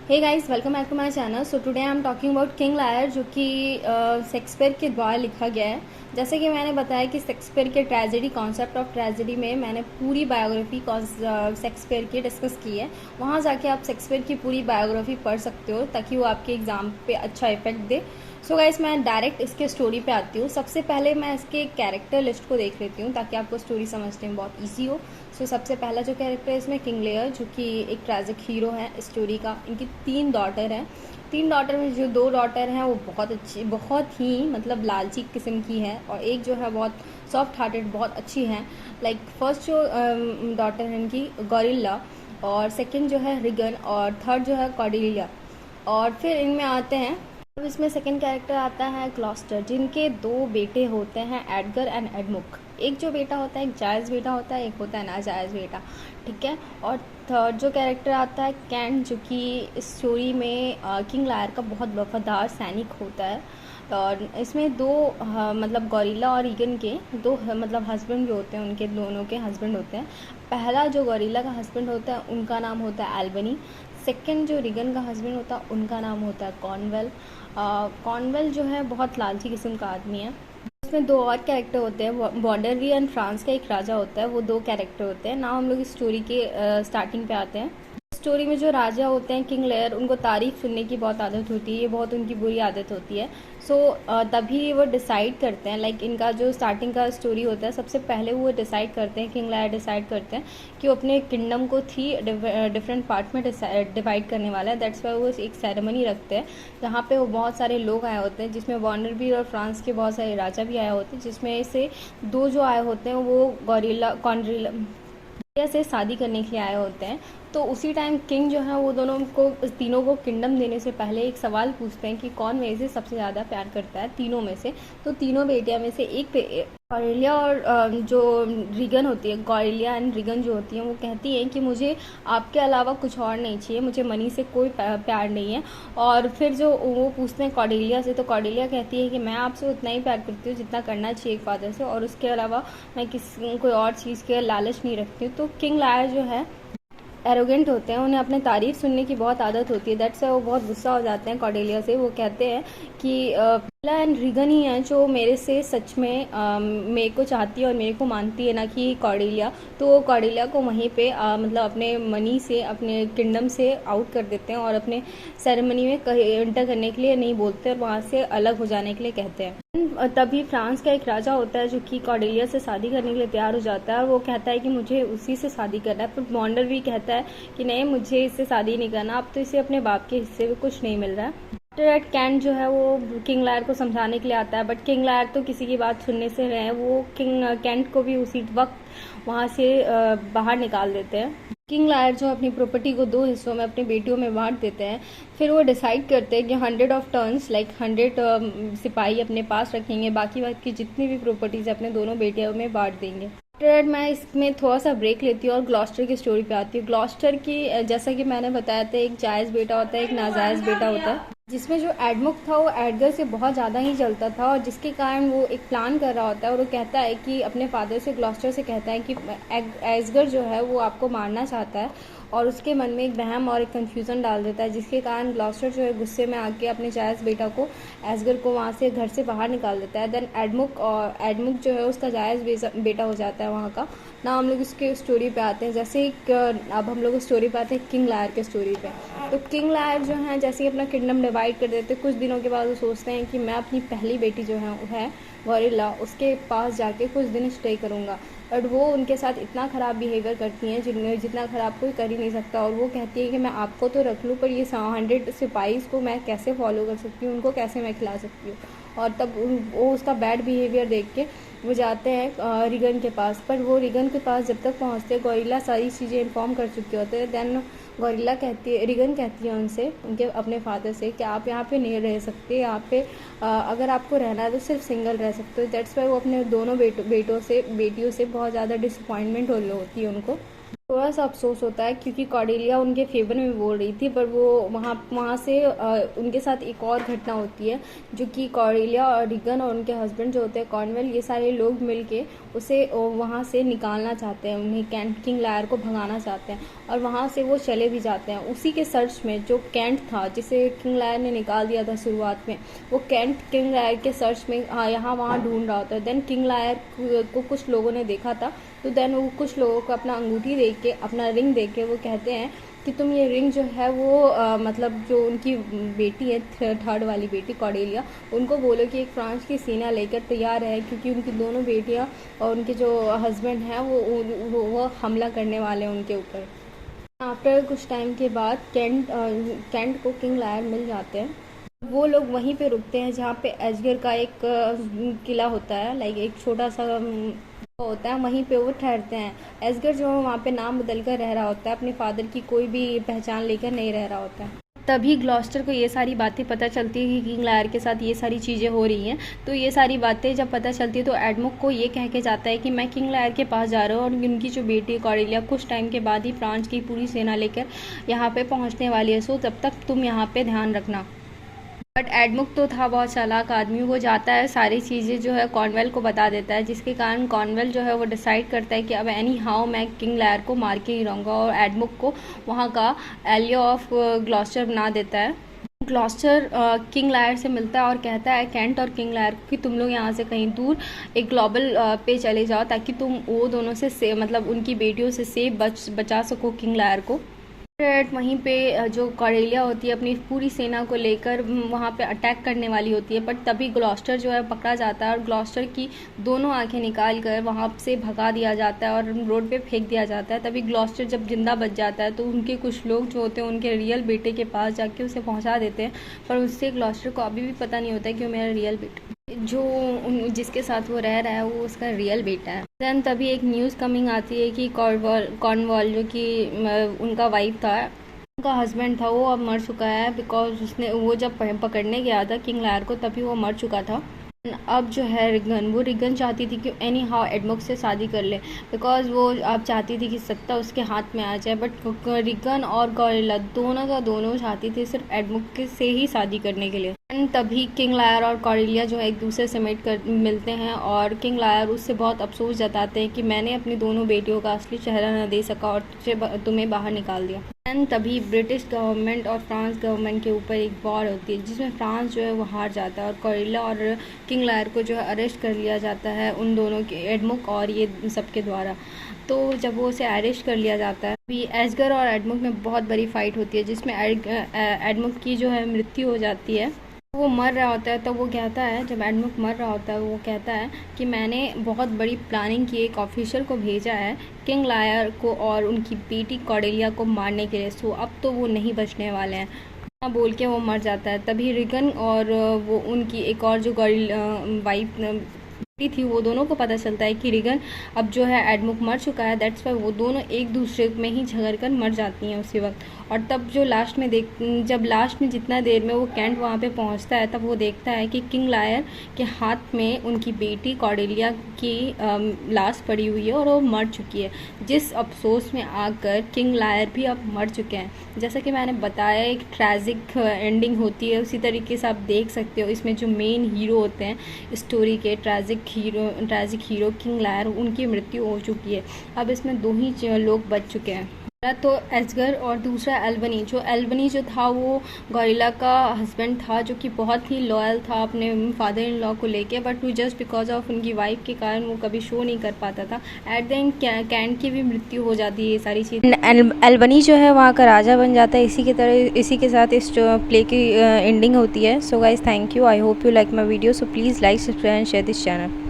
Hey guys, welcome back to my channel. So today I am talking about King Lear, जो कि Shakespeare के द्वारा लिखा गया है। जैसे कि मैंने बताया कि शेक्सपियर के ट्रेजेडी, कॉन्सेप्ट ऑफ ट्रेजेडी में मैंने पूरी बायोग्राफी शेक्सपियर की डिस्कस की है। वहाँ जाके आप शेक्सपियर की पूरी बायोग्राफी पढ़ सकते हो ताकि वो आपके एग्जाम पे अच्छा इफेक्ट दे। सो गाइस, मैं डायरेक्ट इसके स्टोरी पे आती हूँ। सबसे पहले मैं इसके कैरेक्टर लिस्ट को देख लेती हूँ ताकि आपको स्टोरी समझने में बहुत ईजी हो। सो सबसे पहला जो कैरेक्टर है इसमें किंग लेयर, जो कि एक ट्रैजिक हीरो है स्टोरी का। इनकी 3 डॉटर हैं। 3 डॉटर में जो 2 डॉटर हैं वो बहुत अच्छी, बहुत ही मतलब लालची किस्म की है, और एक जो है बहुत सॉफ्ट हार्टेड, बहुत अच्छी है। लाइक फर्स्ट जो डॉटर है इनकी गॉरिल्ला, और सेकंड जो है रिगन, और थर्ड जो है कॉर्डेलिया। और फिर इनमें आते हैं, अब इसमें सेकंड कैरेक्टर आता है ग्लॉस्टर, जिनके 2 बेटे होते हैं, एडगर एंड एडमुक। एक जो बेटा होता है एक जायज़ बेटा होता है, एक होता है नाजायज़ बेटा, ठीक है। और थर्ड जो कैरेक्टर आता है कैंट, जो कि इस स्टोरी में किंग लायर का बहुत वफादार सैनिक होता है। और इसमें 2 मतलब गॉरिल्ला और रीगन के 2 मतलब हस्बैंड जो होते हैं, उनके दोनों के हस्बैंड होते हैं। पहला जो गॉरिल्ला का हस्बैंड होता है उनका नाम होता है एल्बनी। सेकंड जो रीगन का हस्बैंड होता है उनका नाम होता है कॉर्नवेल। कॉर्नवेल जो है बहुत लालची किस्म का आदमी है। इसमें 2 और कैरेक्टर होते हैं, बॉर्डरवी एंड फ्रांस का एक राजा होता है, वो 2 कैरेक्टर होते हैं। नाउ हम लोग इस स्टोरी के स्टार्टिंग पे आते हैं। स्टोरी में जो राजा होते हैं किंग लेयर, उनको तारीफ सुनने की बहुत आदत होती है, ये बहुत उनकी बुरी आदत होती है। सो तभी वो डिसाइड करते हैं, लाइक इनका जो स्टार्टिंग का स्टोरी होता है, सबसे पहले वो डिसाइड करते हैं, किंग लेयर डिसाइड करते हैं कि वो अपने किंगडम को 3 डिफरेंट पार्ट में डिवाइड करने वाला है। दैट्स वाई वो एक सेरेमनी रखते हैं जहाँ पे वो बहुत सारे लोग आए होते हैं, जिसमें बॉर्नरबी और फ्रांस के बहुत सारे राजा भी आए होते हैं, जिसमें से 2 जो आए होते हैं वो कॉन्ड्रिला से शादी करने के लिए आए होते हैं। तो उसी टाइम किंग जो है वो दोनों को, तीनों को किंगडम देने से पहले एक सवाल पूछते हैं कि कौन मेरे से सबसे ज़्यादा प्यार करता है तीनों में से। तो तीनों बेटियां में से एक गॉरिलिया और जो रिगन होती है, गॉरिलिया एंड रिगन जो होती हैं, वो कहती हैं कि मुझे आपके अलावा कुछ और नहीं चाहिए, मुझे मनी से कोई प्यार नहीं है। और फिर जो वो पूछते हैं कॉर्डेलिया से, तो कॉर्डेलिया कहती है कि मैं आपसे उतना ही प्यार करती हूँ जितना करना चाहिए एक फादर से, और उसके अलावा मैं कोई और चीज़ के लालच नहीं रखती हूँ। तो किंग लायर जो है एरोगेंट होते हैं, उन्हें अपने तारीफ सुनने की बहुत आदत होती है। दैट्स वो बहुत गुस्सा हो जाते हैं कॉर्डेलिया से। वो कहते हैं कि बेला एंड रीगन ही हैं जो मेरे से सच में मेरे को चाहती है और मेरे को मानती है, ना कि कॉर्डेलिया। तो वो कॉर्डेलिया को वहीं पे मतलब अपने मनी से, अपने किंगडम से आउट कर देते हैं, और अपने सेरेमनी में एंटर करने के लिए नहीं बोलते और वहाँ से अलग हो जाने के लिए कहते हैं। तभी फ्रांस का एक राजा होता है जो कि कॉर्डेलिया से शादी करने के लिए तैयार हो जाता है, और वो कहता है कि मुझे उसी से शादी करना है। पर मॉन्डर भी कहता है कि नहीं, मुझे इससे शादी नहीं करना, अब तो इसे अपने बाप के हिस्से में कुछ नहीं मिल रहा है। आफ्टर कैंट जो है वो किंग लायर को समझाने के लिए आता है, बट किंग लायर तो किसी की बात सुनने से रहे हैं, वो किंग कैंट को भी उसी वक्त वहाँ से बाहर निकाल देते हैं। किंग लायर जो अपनी प्रॉपर्टी को 2 हिस्सों में अपनी बेटियों में बांट देते हैं। फिर वो डिसाइड करते हैं कि 100 ऑफ टर्न्स, लाइक 100 सिपाही अपने पास रखेंगे, बाकी वक्त की जितनी भी प्रॉपर्टीज अपने दोनों बेटियों में बांट देंगे। आफ्टर मैं इसमें थोड़ा सा ब्रेक लेती हूँ और ग्लॉस्टर की स्टोरी पे आती हूँ। ग्लॉस्टर की, जैसा कि मैंने बताया था, एक जायज़ बेटा होता है, एक नाजायज़ बेटा होता है, जिसमें जो एडमुक था वो एडगर से बहुत ज़्यादा ही जलता था, और जिसके कारण वो एक प्लान कर रहा होता है, और वो कहता है कि अपने फादर से, ग्लॉस्टर से कहता है कि एसगर जो है वो आपको मारना चाहता है, और उसके मन में एक वहम और एक कन्फ्यूज़न डाल देता है, जिसके कारण ग्लॉस्टर जो है गुस्से में आके अपने जायज़ बेटा को, एसगर को, वहाँ से घर से बाहर निकाल देता है। देन एडमुक जो है उसका जायज़ बेटा हो जाता है वहाँ का। ना हम लोग इसके स्टोरी पे आते हैं, जैसे अब हम लोग स्टोरी पे आते हैं किंग लायर के स्टोरी पे। तो किंग लायर जो है जैसे ही अपना किंगडम डिवाइड कर देते, कुछ दिनों के बाद वो सोचते हैं कि मैं अपनी पहली बेटी जो है गॉरिल्ला, उसके पास जाके कुछ दिन स्टे करूँगा। बट वो उनके साथ इतना ख़राब बिहेवियर करती हैं जितना ख़राब कोई कर ही नहीं सकता, और वो कहती है कि मैं आपको तो रख लूँ, पर ये 100 सिपाहीज़ को मैं कैसे फॉलो कर सकती हूँ, उनको कैसे मैं खिला सकती हूँ। और तब वो उसका बैड बिहेवियर देख के वो जाते हैं रिगन के पास। पर वो रिगन के पास जब तक पहुँचते हैं, गॉरिल्ला सारी चीज़ें इन्फॉर्म कर चुके होते हैं। दैन रिगन कहती है उनसे, उनके अपने फादर से, कि आप यहाँ पे नहीं रह सकते, यहाँ पे अगर आपको रहना है तो सिर्फ सिंगल रह सकते हो। दैट्स वाई वो अपने दोनों बेटियों से बहुत ज़्यादा डिसअपॉइंटमेंट होती है उनको। तो थोड़ा सा अफसोस होता है क्योंकि कॉर्डेलिया उनके फेवर में बोल रही थी, पर वो वहाँ से उनके साथ एक और घटना होती है जो कि कॉर्डेलिया और रिगन और उनके हस्बैंड जो होते हैं कॉर्नवेल, ये सारे लोग मिलके उसे वहाँ से निकालना चाहते हैं, उन्हें कैंट किंग लायर को भगाना चाहते हैं और वहाँ से वो चले भी जाते हैं। उसी के सर्च में जो कैंट था जिसे किंग लायर ने निकाल दिया था शुरुआत में, वो कैंट किंग लायर के सर्च में यहाँ वहाँ ढूंढ रहा होता है। देन किंग लायर को कुछ लोगों ने देखा था, तो देन वो कुछ लोगों को अपना अंगूठी देख के, अपना रिंग देख के वो कहते हैं कि तुम ये रिंग जो है वो मतलब जो उनकी बेटी है, थर्ड वाली बेटी कॉर्डेलिया, उनको बोलो कि एक फ्रांस की सेना लेकर तैयार है क्योंकि उनकी दोनों बेटियां और उनके जो हस्बैंड हैं वो हमला करने वाले हैं उनके ऊपर। आफ्टर कुछ टाइम के बाद कैंट को किंग लायर मिल जाते हैं। वो लोग वहीं पे रुकते हैं जहाँ पे एजगर का एक किला होता है, लाइक एक छोटा सा होता है, वहीं पे वो ठहरते हैं। एजगर जो है वहाँ पे नाम बदल कर रह रहा होता है, अपने फादर की कोई भी पहचान लेकर नहीं रह रहा होता है। तभी ग्लॉस्टर को ये सारी बातें पता चलती है कि किंग लायर के साथ ये सारी चीज़ें हो रही हैं। तो ये सारी बातें जब पता चलती है तो एडमुक को ये कह के जाता है कि मैं किंग लायर के पास जा रहा हूँ और उनकी जो बेटी कॉर्डेलिया कुछ टाइम के बाद ही फ्रांस की पूरी सेना लेकर यहाँ पे पहुँचने वाली है, सो तब तक तुम यहाँ पे ध्यान रखना। बट एडमुक तो था बहुत चालाक आदमी, वो जाता है सारी चीज़ें जो है कॉर्नवेल को बता देता है, जिसके कारण कॉर्नवेल जो है वो डिसाइड करता है कि अब एनी हाउ मैं किंग लायर को मार के ही रहूँगा और एडमुक को वहाँ का एलियो ऑफ ग्लॉस्टर बना देता है। ग्लॉस्टर किंग लायर से मिलता है और कहता है कैंट और किंग लायर कि तुम लोग यहाँ से कहीं दूर एक ग्लोबल पे चले जाओ ताकि तुम वो दोनों से मतलब उनकी बेटियों से सेफ बचा सको किंग लायर को। वहीं पे जो कॉर्डेलिया होती है अपनी पूरी सेना को लेकर वहाँ पे अटैक करने वाली होती है, बट तभी ग्लॉस्टर जो है पकड़ा जाता है और ग्लॉस्टर की दोनों आंखें निकाल कर वहाँ से भगा दिया जाता है और रोड पे फेंक दिया जाता है। तभी ग्लॉस्टर जब जिंदा बच जाता है तो उनके कुछ लोग जो होते हैं उनके रियल बेटे के पास जाके उसे पहुँचा देते हैं, पर उससे ग्लॉस्टर को अभी भी पता नहीं होता है कि वो मेरा रियल बेटा जो जिसके साथ वो रह रहा है वो उसका रियल बेटा है। दैन तभी एक न्यूज़ कमिंग आती है कि कॉर्नवॉल जो कि उनका वाइफ था, उनका हस्बैंड था, वो अब मर चुका है बिकॉज उसने वो जब पकड़ने गया था किंग लायर को तभी वो मर चुका था। अब जो है रिगन चाहती थी कि एनी हाउ एडमुक से शादी कर ले बिकॉज वो अब चाहती थी कि सत्ता उसके हाथ में आ जाए, बट रिगन और कॉर्डेलिया दोनों का दोनों चाहती थी सिर्फ एडमुक से ही शादी करने के लिए। तभी किंग लायर और कॉर्डेलिया जो है एक दूसरे से मिलते हैं और किंग लायर उससे बहुत अफसोस जताते हैं कि मैंने अपनी दोनों बेटियों का असली चेहरा न दे सका और तुम्हें बाहर निकाल दिया। एंड तभी ब्रिटिश गवर्नमेंट और फ्रांस गवर्नमेंट के ऊपर एक वॉर होती है जिसमें फ्रांस जो है वो हार जाता है और कॉर्डेलिया और किंग लायर को जो है अरेस्ट कर लिया जाता है उन दोनों के, एडमुक और ये सबके द्वारा। तो जब वो उसे अरेस्ट कर लिया जाता है अभी एजगर और एडमुक में बहुत बड़ी फाइट होती है जिसमें एडमुक की जो है मृत्यु हो जाती है। वो मर रहा होता है तो वो कहता है, जब एडमुक मर रहा होता है वो कहता है कि मैंने बहुत बड़ी प्लानिंग की, एक ऑफिसर को भेजा है किंग लायर को और उनकी बेटी कॉर्डेलिया को मारने के लिए, सो अब तो वो नहीं बचने वाले हैं बोल के वो मर जाता है। तभी रिगन और वो उनकी एक और जो वाइफ थी वो दोनों को पता चलता है कि रिगन अब जो है एडमुक मर चुका है, दैट्स वाई वो दोनों एक दूसरे में ही झगड़ कर मर जाती हैं उसी वक्त। और तब जो जब लास्ट में जितना देर में वो कैंट वहाँ पे पहुँचता है तब वो देखता है कि किंग लायर के हाथ में उनकी बेटी कॉर्डेलिया की लाश पड़ी हुई है और वो मर चुकी है, जिस अफसोस में आकर किंग लायर भी अब मर चुके हैं। जैसा कि मैंने बताया एक ट्रैजिक एंडिंग होती है, उसी तरीके से आप देख सकते हो इसमें जो मेन हीरो होते हैं स्टोरी के ट्रैजिक हीरो किंग लायर, उनकी मृत्यु हो चुकी है। अब इसमें दो ही लोग बच चुके हैं, तो एजगर और दूसरा एल्बनी जो था वो गॉरिला का हस्बैंड था जो कि बहुत ही लॉयल था अपने फादर इन लॉ को लेके, बट वो जस्ट बिकॉज ऑफ उनकी वाइफ के कारण वो कभी शो नहीं कर पाता था। एट द एंड कैंट की भी मृत्यु हो जाती है। ये सारी चीज़ एल्बनी जो है वहाँ का राजा बन जाता है। इसी के साथ इस प्ले की एंडिंग होती है। So guys thank you, I hope you like my video, so please like subscribe and share this channel.